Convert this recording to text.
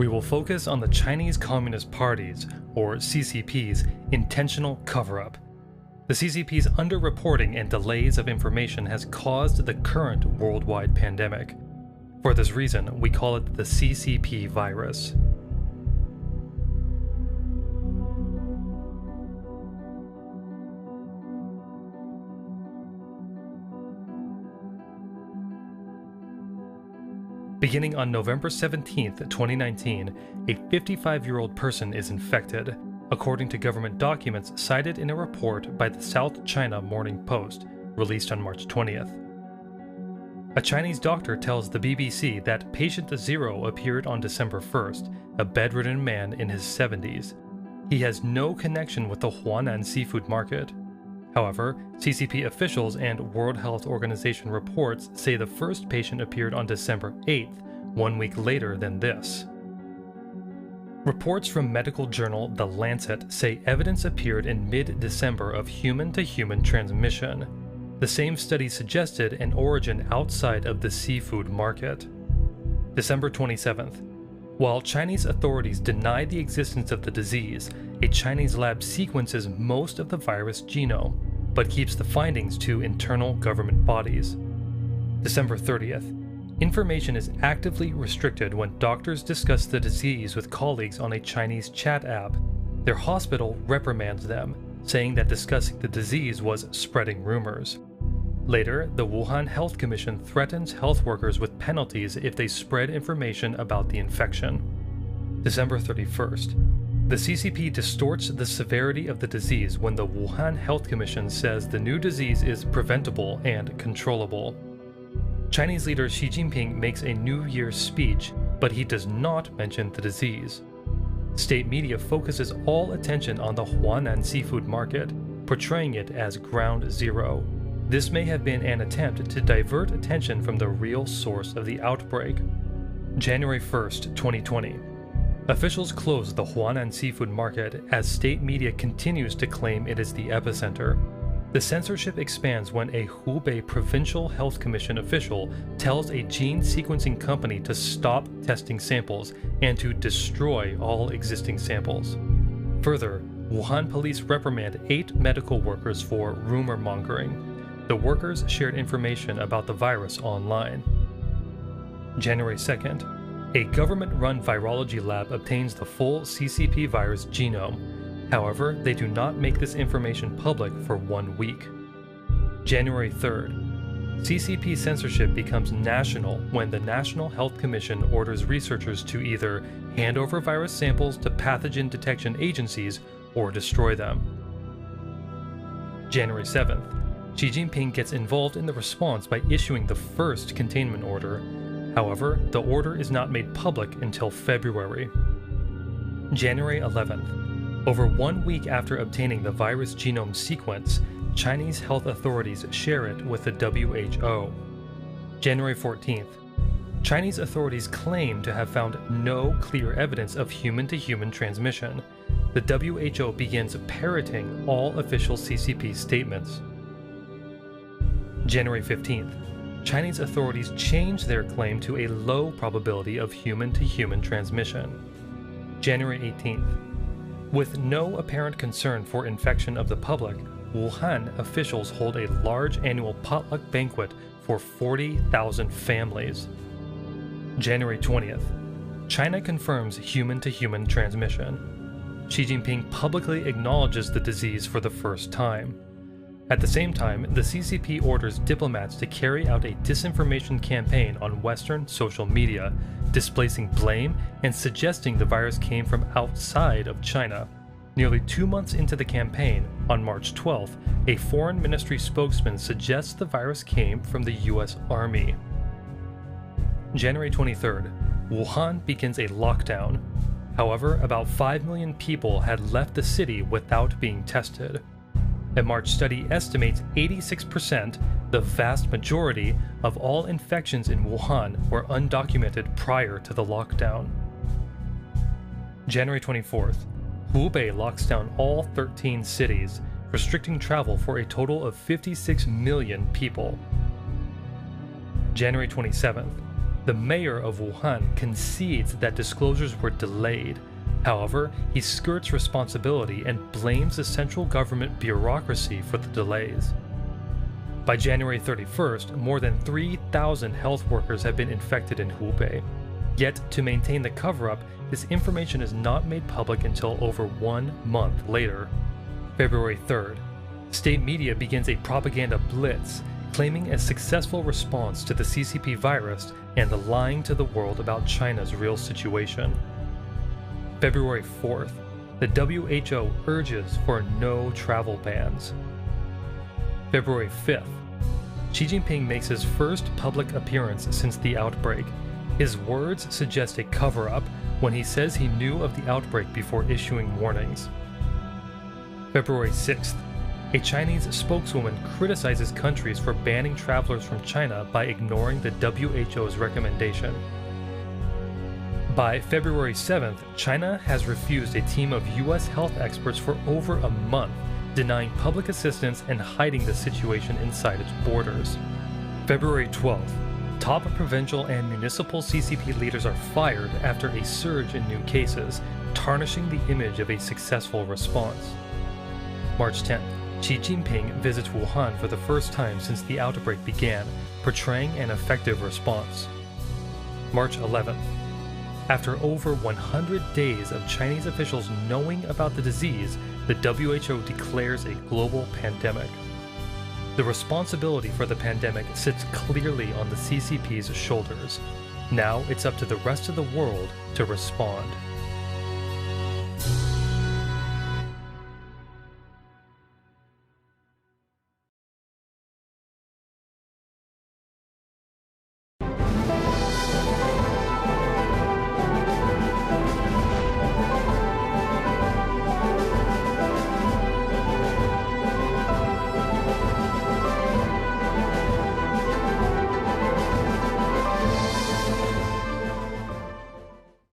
we will focus on the Chinese Communist Party's, or CCP's, intentional cover-up. The CCP's underreporting and delays of information has caused the current worldwide pandemic. For this reason, we call it the Ccp'Virus. Beginning on November 17, 2019, a 55-year-old person is infected, according to government documents cited in a report by the South China Morning Post, released on March 20th. A Chinese doctor tells the BBC that patient 0 appeared on December 1st, a bedridden man in his 70s. He has no connection with the Huanan seafood market. However, CCP officials and World Health Organization reports say the first patient appeared on December 8th, 1 week later than this. Reports from medical journal The Lancet say evidence appeared in mid-December of human-to-human transmission. The same study suggested an origin outside of the seafood market. December 27th. While Chinese authorities deny the existence of the disease, a Chinese lab sequences most of the virus genome, but keeps the findings to internal government bodies. December 30th. Information is actively restricted when doctors discuss the disease with colleagues on a Chinese chat app. Their hospital reprimands them, saying that discussing the disease was spreading rumors. Later, the Wuhan Health Commission threatens health workers with penalties if they spread information about the infection. December 31st. The CCP distorts the severity of the disease when the Wuhan Health Commission says the new disease is preventable and controllable. Chinese leader Xi Jinping makes a New Year's speech, but he does not mention the disease. State media focuses all attention on the Huanan seafood market, portraying it as ground zero. This may have been an attempt to divert attention from the real source of the outbreak. January 1st, 2020. Officials closed the Huanan seafood market as state media continues to claim it is the epicenter. The censorship expands when a Hubei Provincial Health Commission official tells a gene sequencing company to stop testing samples and to destroy all existing samples. Further, Wuhan police reprimand 8 medical workers for rumor mongering. The workers shared information about the virus online. January 2nd. A government-run virology lab obtains the full Ccp'Virus genome. However, they do not make this information public for 1 week. January 3rd. CCP censorship becomes national when the National Health Commission orders researchers to either hand over virus samples to pathogen detection agencies or destroy them. January 7th. Xi Jinping gets involved in the response by issuing the first containment order. However, the order is not made public until February. January 11th. Over 1 week after obtaining the virus genome sequence, Chinese health authorities share it with the WHO. January 14th. Chinese authorities claim to have found no clear evidence of human-to-human transmission. The WHO begins parroting all official CCP statements. January 15th. Chinese authorities change their claim to a low probability of human-to-human transmission. January 18th. With no apparent concern for infection of the public, Wuhan officials hold a large annual potluck banquet for 40,000 families. January 20th. China confirms human-to-human transmission. Xi Jinping publicly acknowledges the disease for the first time. At the same time, the CCP orders diplomats to carry out a disinformation campaign on Western social media, displacing blame and suggesting the virus came from outside of China. Nearly 2 months into the campaign, on March 12th, a foreign ministry spokesman suggests the virus came from the US Army. January 23rd, Wuhan begins a lockdown. However, about 5 million people had left the city without being tested. A March study estimates 86%, the vast majority, of all infections in Wuhan were undocumented prior to the lockdown. January 24th. Hubei locks down all 13 cities, restricting travel for a total of 56 million people. January 27th. The mayor of Wuhan concedes that disclosures were delayed. However, he skirts responsibility and blames the central government bureaucracy for the delays. By January 31st, more than 3,000 health workers have been infected in Hubei. Yet, to maintain the cover-up, this information is not made public until over 1 month later. February 3rd, state media begins a propaganda blitz, claiming a successful response to the Ccp'Virus and lying to the world about China's real situation. February 4th, the WHO urges for no travel bans. February 5th, Xi Jinping makes his first public appearance since the outbreak. His words suggest a cover-up when he says he knew of the outbreak before issuing warnings. February 6th, a Chinese spokeswoman criticizes countries for banning travelers from China by ignoring the WHO's recommendation. By February 7th, China has refused a team of US health experts for over a month, denying public assistance and hiding the situation inside its borders. February 12th, top provincial and municipal CCP leaders are fired after a surge in new cases, tarnishing the image of a successful response. March 10th, Xi Jinping visits Wuhan for the first time since the outbreak began, portraying an effective response. March 11th, after over 100 days of Chinese officials knowing about the disease, the WHO declares a global pandemic. The responsibility for the pandemic sits clearly on the CCP's shoulders. Now it's up to the rest of the world to respond.